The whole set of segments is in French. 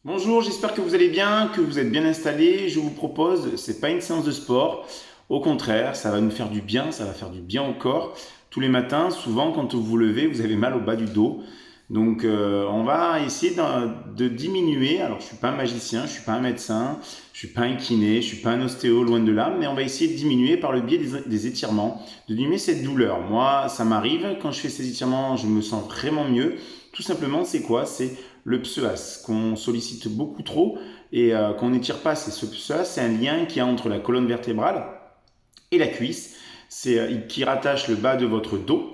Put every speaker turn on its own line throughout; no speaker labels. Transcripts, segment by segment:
Bonjour, j'espère que vous allez bien, que vous êtes bien installés. Je vous propose, c'est pas une séance de sport. Au contraire, ça va nous faire du bien, ça va faire du bien au corps. Tous les matins, souvent, quand vous vous levez, vous avez mal au bas du dos. Donc, on va essayer de diminuer. Alors, je suis pas un magicien, je suis pas un médecin, je suis pas un kiné, je suis pas un ostéo, loin de là. Mais on va essayer de diminuer par le biais des étirements, de diminuer cette douleur. Moi, ça m'arrive quand je fais ces étirements, je me sens vraiment mieux. Tout simplement, c'est quoi? C'est le psoas qu'on sollicite beaucoup trop et qu'on n'étire pas. C'est ce psoas, c'est un lien qu'il y a entre la colonne vertébrale et la cuisse, c'est qui rattache le bas de votre dos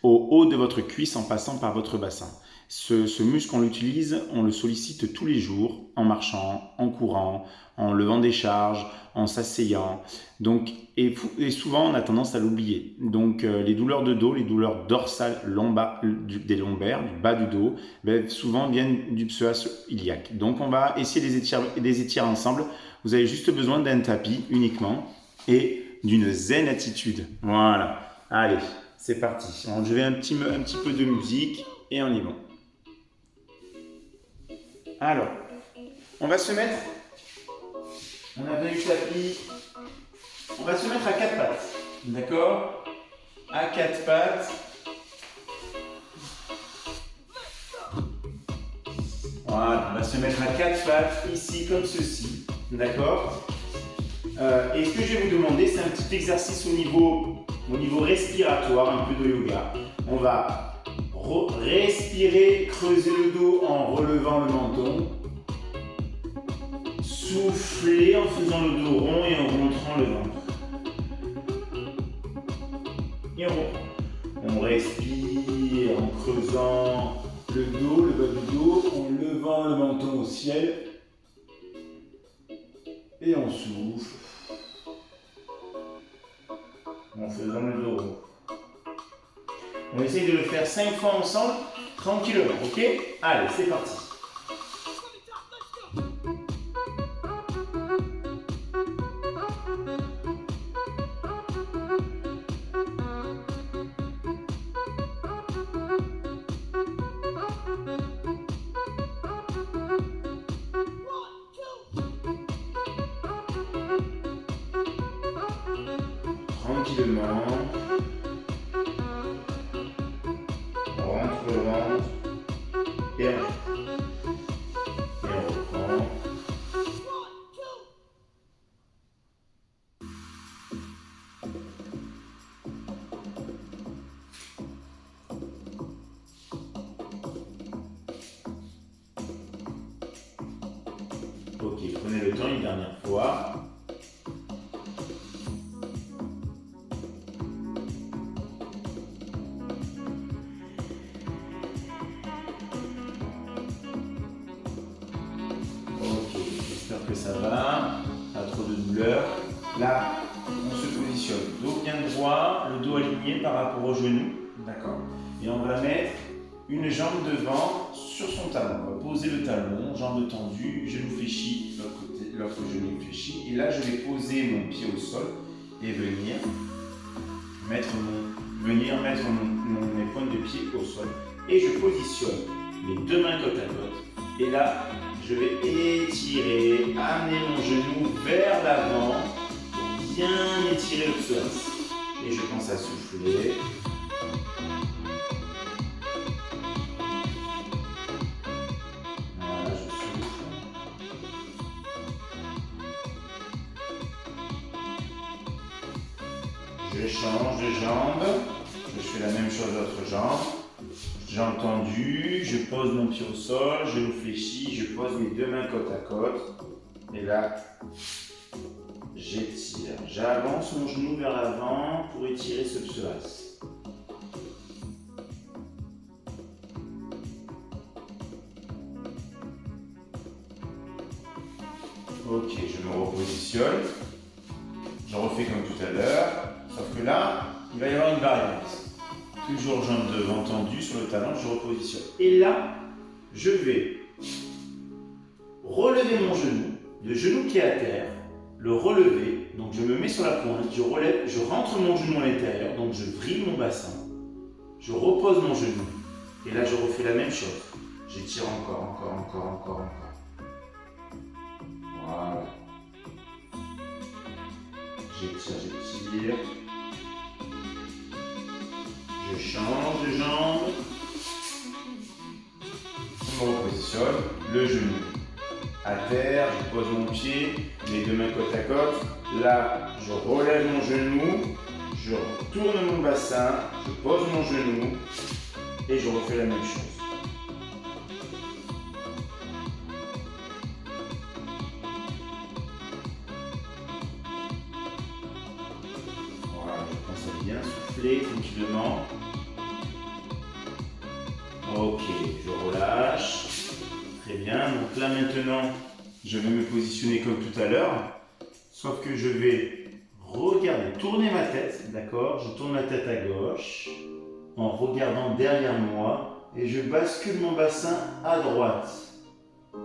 au haut de votre cuisse en passant par votre bassin. Ce muscle, on l'utilise, on le sollicite tous les jours, en marchant, en courant, en levant des charges, en s'asseyant. Donc, et souvent, on a tendance à l'oublier. Donc, les douleurs de dos, les douleurs dorsales des lombaires, du bas du dos, ben, souvent viennent du psoas iliaque. Donc, on va essayer de les étirer ensemble. Vous avez juste besoin d'un tapis uniquement et d'une zen attitude. Voilà. Allez, c'est parti. Je vais un petit peu de musique et on y va. Alors, on va se mettre. On a bien eu le tapis. On va se mettre à quatre pattes. D'accord? À quatre pattes. Voilà, on va se mettre à quatre pattes ici comme ceci. D'accord? Et ce que je vais vous demander, c'est un petit exercice au niveau respiratoire, un peu de yoga. On va respirer, creuser le dos en relevant le menton. Souffler en faisant le dos rond et en remontant le ventre. Et on reprend. On respire en creusant le dos, le bas du dos, en levant le menton au ciel. Et on souffle. En faisant le dos rond. On essaye de le faire 5 fois ensemble, tranquillement, ok? Allez, c'est parti. Tranquillement. On rentre le ventre. Et on reprend. Ok, prenez le temps une dernière fois. Ok, j'espère que ça va. Pas trop de douleur. Là, on se positionne. Dos bien droit, le dos aligné par rapport au genou. D'accord? Et on va mettre une jambe devant sur son talon. On va poser le talon, jambe tendue, genou fléchi, l'autre genou fléchi. Et là, je vais poser mon pied au sol et venir mettre mes pointes de pied au sol. Et je positionne mes deux mains côte à côte. Et là, je vais étirer, amener mon genou vers l'avant pour bien étirer le psoas. Et je pense à souffler. Voilà, je souffle. Je change de jambe. Je fais la même chose à l'autre jambe. Jambe tendue, je pose mon pied au sol, genou fléchi, je pose mes deux mains côte à côte. Et là, j'étire. J'avance mon genou vers l'avant pour étirer ce psoas. Ok, je me repositionne. Je refais comme tout à l'heure. Sauf que là, il va y avoir une variante. Toujours jambe devant tendue sur le talon, je repositionne. Et là, je vais relever mon genou, le genou qui est à terre, le relever. Donc je me mets sur la pointe, je relève, je rentre mon genou à l'intérieur, donc je vrille mon bassin. Je repose mon genou. Et là, je refais la même chose. J'étire encore. j'étire. Je change de jambe. Je me repositionne, le genou à terre, je pose mon pied, les deux mains côte à côte. Là, je relève mon genou, je tourne mon bassin, je pose mon genou et je refais la même chose. Voilà, je pense à bien souffler tranquillement. Ok, je relâche. Très bien, donc là maintenant, je vais me positionner comme tout à l'heure, sauf que je vais regarder, tourner ma tête, d'accord? Je tourne ma tête à gauche, en regardant derrière moi, et je bascule mon bassin à droite.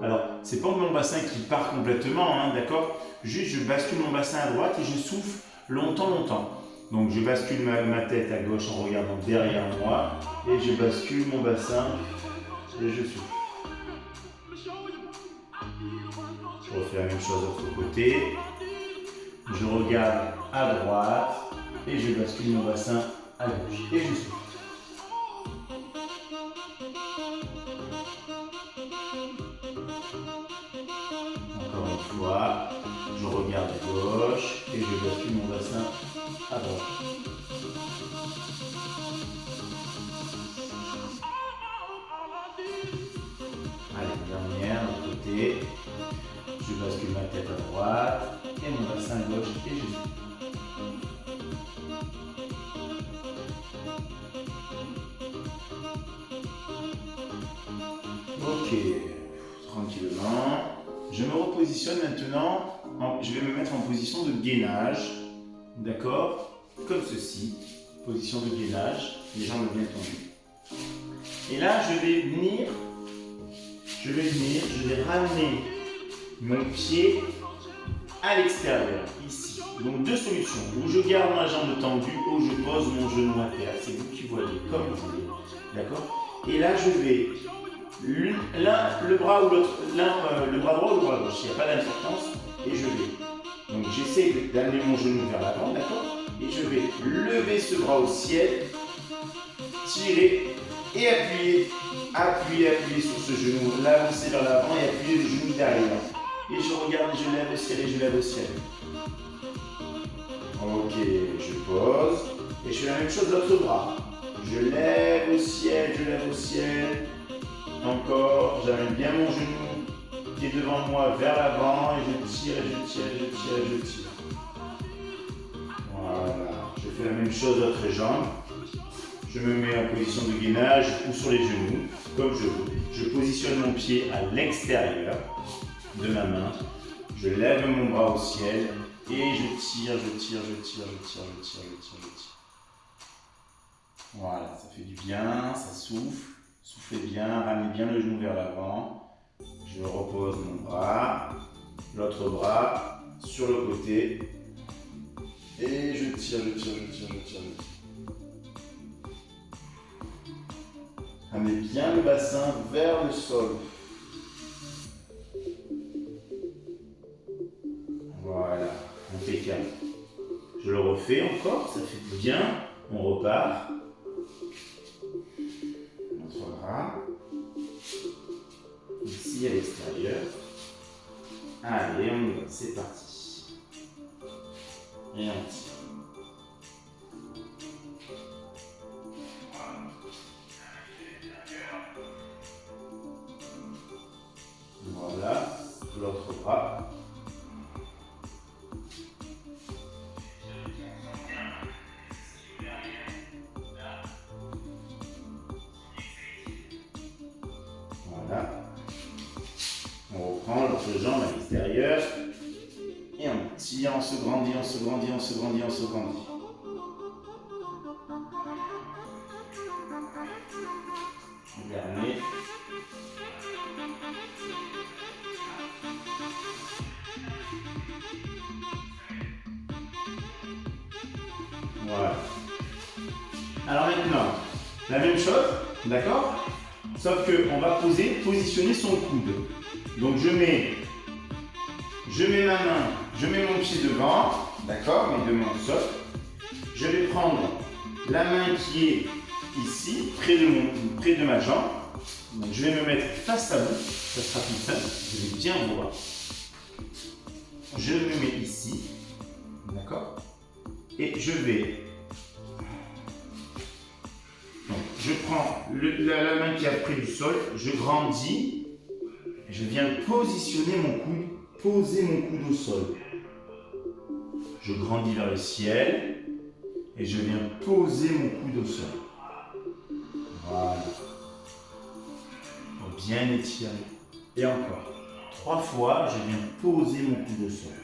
Alors, c'est pas mon bassin qui part complètement, hein, d'accord? Juste, je bascule mon bassin à droite et je souffle longtemps. Donc, je bascule ma tête à gauche en regardant derrière moi, et je bascule mon bassin, et je souffle. Je refais la même chose de l'autre côté. Je regarde à droite et je bascule mon bassin à gauche. Et je souffle. Encore une fois, je regarde à gauche et je bascule mon bassin à droite. Allez, dernière, de l'autre côté. Je bascule ma tête à droite et mon bassin à gauche et je souffle. Ok, tranquillement. Je me repositionne maintenant. Je vais me mettre en position de gainage. D'accord? Comme ceci. Position de gainage. Les jambes bien tendues. Et là, je vais ramener mon pied à l'extérieur, ici. Donc deux solutions, où je garde ma jambe tendue, ou je pose mon genou à terre. C'est vous qui voyez, comme vous voulez. D'accord? Et là, je vais, le bras ou l'autre, le bras droit ou le bras gauche, il n'y a pas d'importance, et je vais. Donc j'essaie d'amener mon genou vers l'avant, d'accord? Et je vais lever ce bras au ciel, tirer et appuyer sur ce genou, l'avancer vers l'avant et appuyer le genou derrière. Et je regarde, je lève au ciel et je lève au ciel. Ok, je pose. Et je fais la même chose de l'autre bras. Je lève au ciel, je lève au ciel. Encore, j'amène bien mon genou qui est devant moi vers l'avant et je tire, et je tire, et je tire, et je tire. Voilà, je fais la même chose de l'autre jambe. Je me mets en position de gainage ou sur les genoux, comme je veux. Je positionne mon pied à l'extérieur de ma main. Je lève mon bras au ciel et je tire, je tire, je tire, je tire, je tire, je tire, je tire. Voilà, ça fait du bien, ça souffle. Soufflez bien, ramenez bien le genou vers l'avant. Je repose mon bras, l'autre bras sur le côté. Et je tire, je tire, je tire, je tire, je tire. Ramenez bien le bassin vers le sol. Voilà, impeccable. Je le refais encore, ça fait du bien. On repart. Notre bras. Ici à l'extérieur. Allez, on y va, c'est parti. Et on tire. Voilà, l'autre bras. Voilà. On reprend l'autre jambe à l'extérieur. Et on tire, on se grandit, on se grandit, on se grandit, on se grandit. Dernier. Voilà. Alors maintenant, la même chose, d'accord? Sauf qu'on va positionner son coude. Donc je mets ma main, je mets mon pied devant, d'accord, mes deux mains au sol. Je vais prendre la main qui est ici, près de ma jambe. Donc, je vais me mettre face à vous, ça sera plus simple, je vais bien voir. Je me mets ici, d'accord, et je vais. Donc, je prends la main qui est près du sol, je grandis, je viens positionner mon coude, poser mon coude au sol. Je grandis vers le ciel et je viens poser mon coude au sol. Voilà. Pour bien étirer. Et encore. 3 fois, je viens poser mon coude au sol.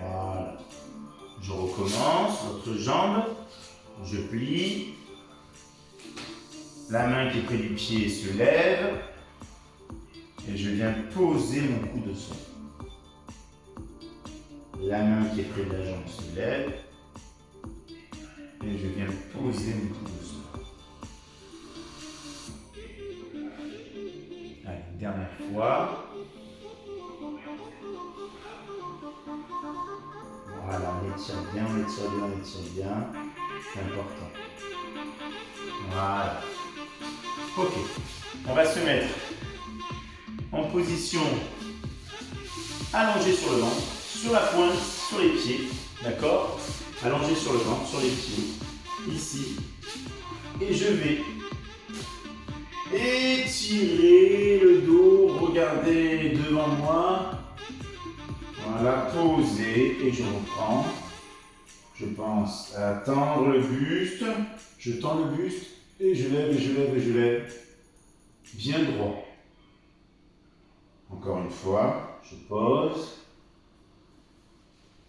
Voilà. Je recommence, l'autre jambe, je plie. La main qui est près du pied se lève. Et je viens poser mon coude au sol. La main qui est près de la jambe se lève. Et je viens poser mon coude au sol. Allez, une dernière fois. Voilà, on étire bien, on étire bien, on étire bien. C'est important. Voilà. Ok. On va se mettre en position allongée sur le ventre, sur la pointe, sur les pieds. D'accord? Allongé sur le ventre, sur les pieds. Ici. Et je vais étirer le dos. Regardez devant moi. Voilà, poser et je reprends. Je pense à tendre le buste. Je tends le buste et je lève et je lève et je lève. Bien droit. Encore une fois, je pose.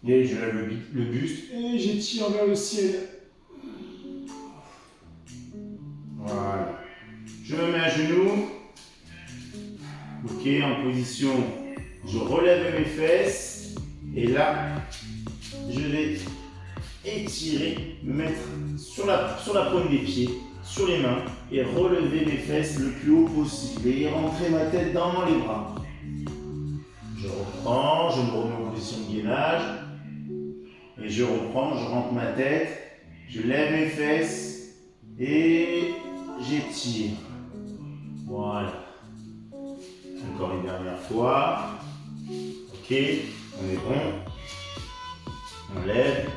Et je lève le buste et j'étire vers le ciel. Voilà. Je me mets à genoux. Ok, en position. Je relève mes fesses. Et là, je vais étirer, me mettre sur la pointe des pieds, sur les mains, et relever mes fesses le plus haut possible. Et rentrer ma tête dans les bras. Je reprends, je me remets en position de gainage. Et je reprends, je rentre ma tête, je lève mes fesses et j'étire. Voilà. Encore une dernière fois. Ok, on est bon. On lève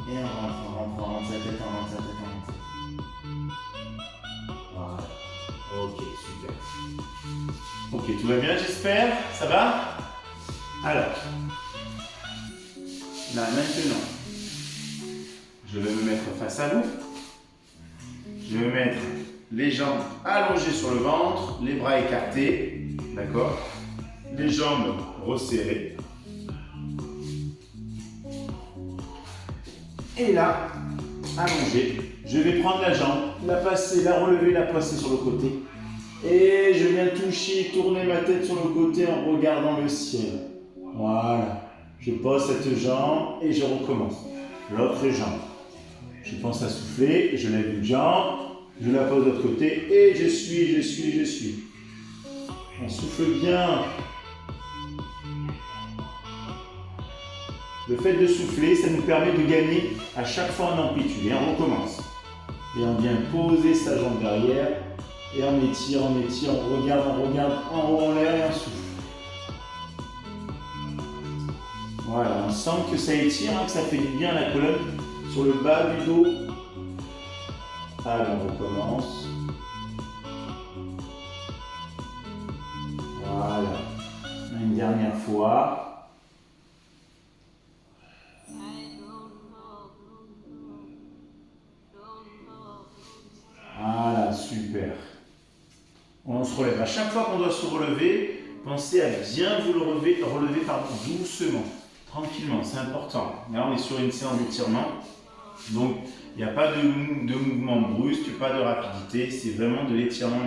et on rentre sa tête, on rentre sa tête, on rentre sa tête. Voilà. Ok, super. Ok, tout va bien, j'espère. Ça va? Alors. Là, maintenant, je vais me mettre face à vous. Je vais mettre les jambes allongées sur le ventre, les bras écartés, d'accord? Les jambes resserrées. Et là, allongé, je vais prendre la jambe, la passer, la relever, la placer sur le côté. Et je viens toucher, tourner ma tête sur le côté en regardant le ciel. Voilà. Je pose cette jambe et je recommence. L'autre jambe. Je pense à souffler, je lève une jambe, je la pose de l'autre côté et je suis. On souffle bien. Le fait de souffler, ça nous permet de gagner à chaque fois en amplitude. Et on recommence. Et on vient poser sa jambe derrière et on étire, on regarde en haut en l'air et on souffle. Voilà, on sent que ça étire, que ça fait du bien à la colonne sur le bas du dos. Allez, on recommence. Voilà. Une dernière fois. Voilà, super. On se relève. À chaque fois qu'on doit se relever, pensez à bien vous relever doucement. Tranquillement, c'est important. Là, on est sur une séance d'étirement. Donc, il n'y a pas de mouvement brusque, pas de rapidité. C'est vraiment de l'étirement.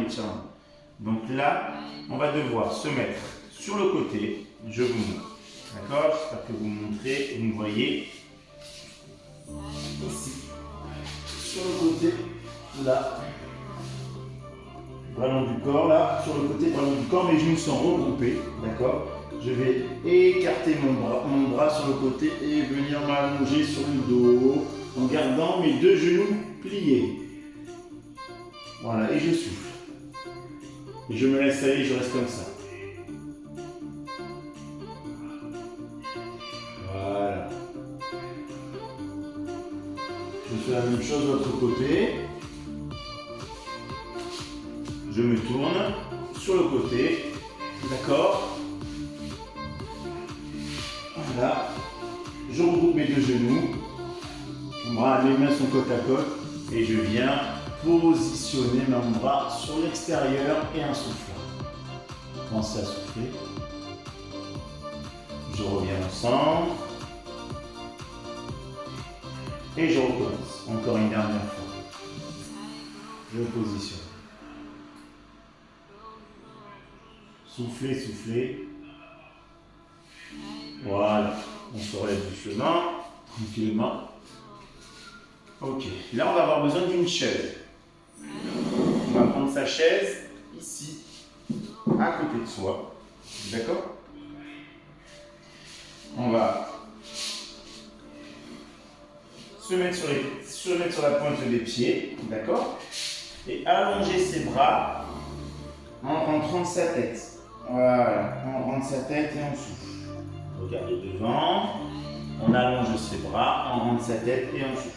Donc là, on va devoir se mettre sur le côté. Je vous montre. D'accord? J'espère que vous me montrez, vous me voyez. Ici. Sur le côté, là. Bras long du corps, là. Sur le côté, bras long du corps. Mes genoux sont regroupés. D'accord? Je vais écarter mon bras sur le côté et venir m'allonger sur le dos en gardant mes deux genoux pliés. Voilà, et je souffle. Et je me laisse aller, je reste comme ça. Voilà. Je fais la même chose de l'autre côté. Je me tourne sur le côté. D'accord? Voilà. Je regroupe mes deux genoux. Mes mains sont côte à côte. Et je viens positionner mon bras sur l'extérieur et un souffle. Commencez à souffler. Je reviens au centre. Et je recommence. Encore une dernière fois. Je positionne. Soufflez, soufflez. Voilà. On se relève du chemin. Tranquillement. Ok. Là, on va avoir besoin d'une chaise. On va prendre sa chaise ici, à côté de soi. D'accord? On va se mettre sur la pointe des pieds. D'accord? Et allonger ses bras en rentrant sa tête. Voilà. On rentre sa tête et on souffle. Regardez devant. On allonge ses bras, on rentre sa tête et on souffle.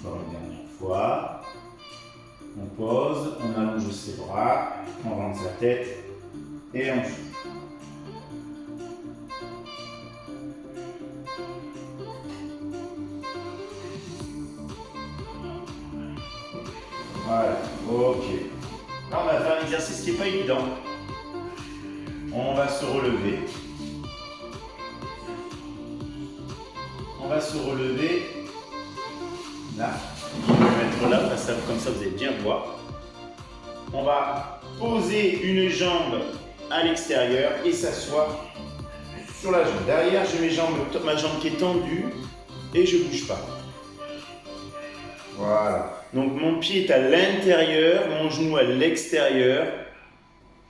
Encore une dernière fois. On pose, on allonge ses bras, on rentre sa tête et on souffle. Voilà, ok. Là, on va faire un exercice qui n'est pas évident. On va se relever. On va se relever. Là. Je vais mettre là, comme ça vous allez bien voir. On va poser une jambe à l'extérieur et s'asseoir sur la jambe. Derrière, j'ai ma jambe qui est tendue et je ne bouge pas. Voilà. Donc mon pied est à l'intérieur, mon genou à l'extérieur.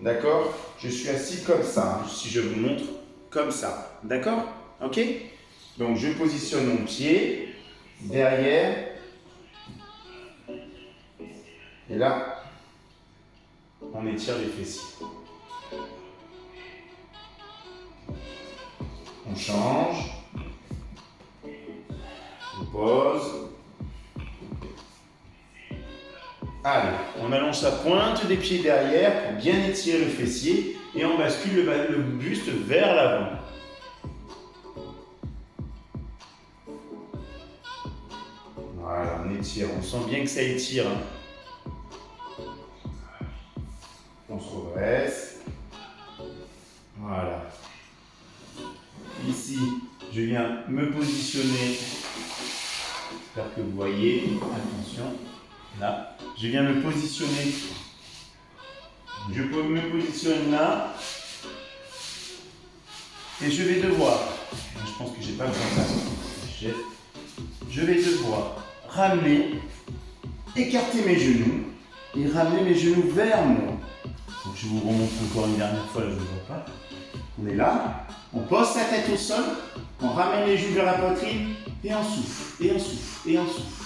D'accord? Je suis assis comme ça. Si je vous montre, comme ça. D'accord? Ok? Donc je positionne mon pied derrière. Et là, on étire les fessiers. On change. On pose. Allez, on allonge sa pointe des pieds derrière pour bien étirer le fessier et on bascule le buste vers l'avant. Voilà, on étire, on sent bien que ça étire. On se redresse. Voilà. Ici, je viens me positionner. J'espère que vous voyez. Attention. Là, je viens me positionner. Je peux me positionner là. Et je vais devoir. Je pense que j'ai pas besoin de ça. Je vais devoir ramener, écarter mes genoux et ramener mes genoux vers moi. Donc je vous remonte encore une dernière fois, là je ne vois pas. On est là, on pose sa tête au sol, on ramène les genoux vers la poitrine et on souffle, et on souffle, et on souffle.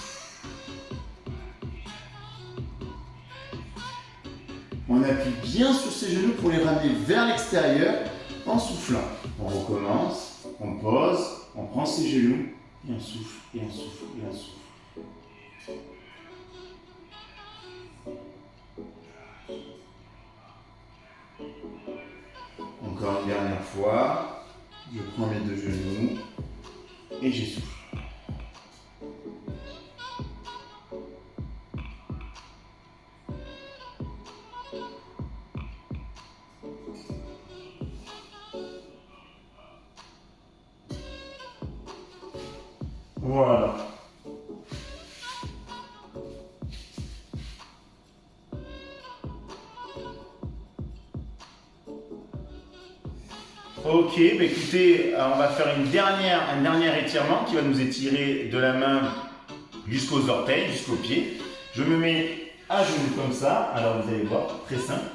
On appuie bien sur ses genoux pour les ramener vers l'extérieur en soufflant. On recommence, on pose, on prend ses genoux et on souffle, et on souffle, et on souffle. Encore une dernière fois, je prends mes deux genoux et je souffle. Voilà. Ok, bah écoutez, on va faire un dernier étirement qui va nous étirer de la main jusqu'aux orteils, jusqu'aux pieds. Je me mets à genoux comme ça. Alors vous allez voir, très simple.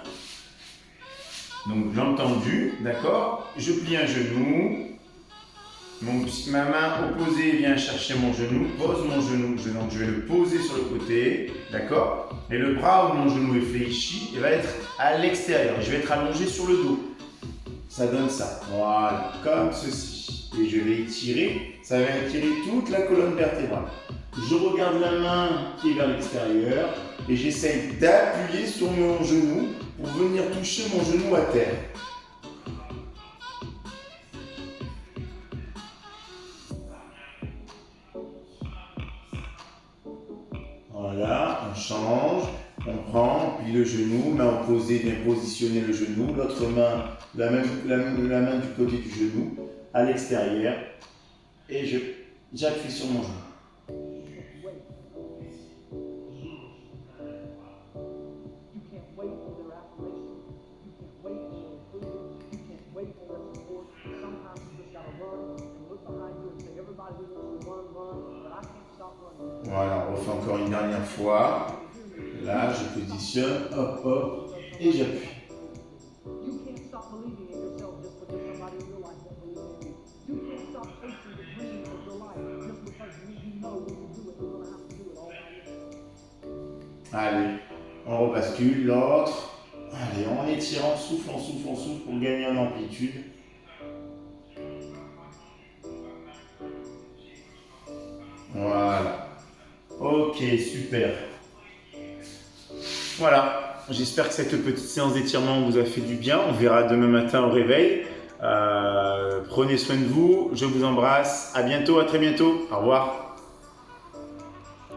Donc jambes tendues, d'accord. Je plie un genou. Ma main opposée vient chercher mon genou, pose mon genou. Donc je vais le poser sur le côté, d'accord. Et le bras où mon genou est fléchi, il va être à l'extérieur. Je vais être allongé sur le dos. Ça donne ça. Voilà, comme ceci. Et je vais étirer. Ça va étirer toute la colonne vertébrale. Je regarde la main qui est vers l'extérieur et j'essaye d'appuyer sur mon genou pour venir toucher mon genou à terre. Voilà, on change, on prend, puis le genou, main opposée, bien positionner le genou, l'autre main, la main du côté du genou, à l'extérieur, et j'appuie sur mon genou. Voilà, on refait encore une dernière fois. Là, je positionne, hop, hop, et j'appuie. Allez, on rebascule, l'autre. Allez, en étirant, souffle, on souffle, on souffle pour gagner en amplitude. Voilà. Ok, super. Voilà, j'espère que cette petite séance d'étirement vous a fait du bien. On verra demain matin au réveil. Prenez soin de vous, je vous embrasse. À bientôt, à très bientôt. Au revoir.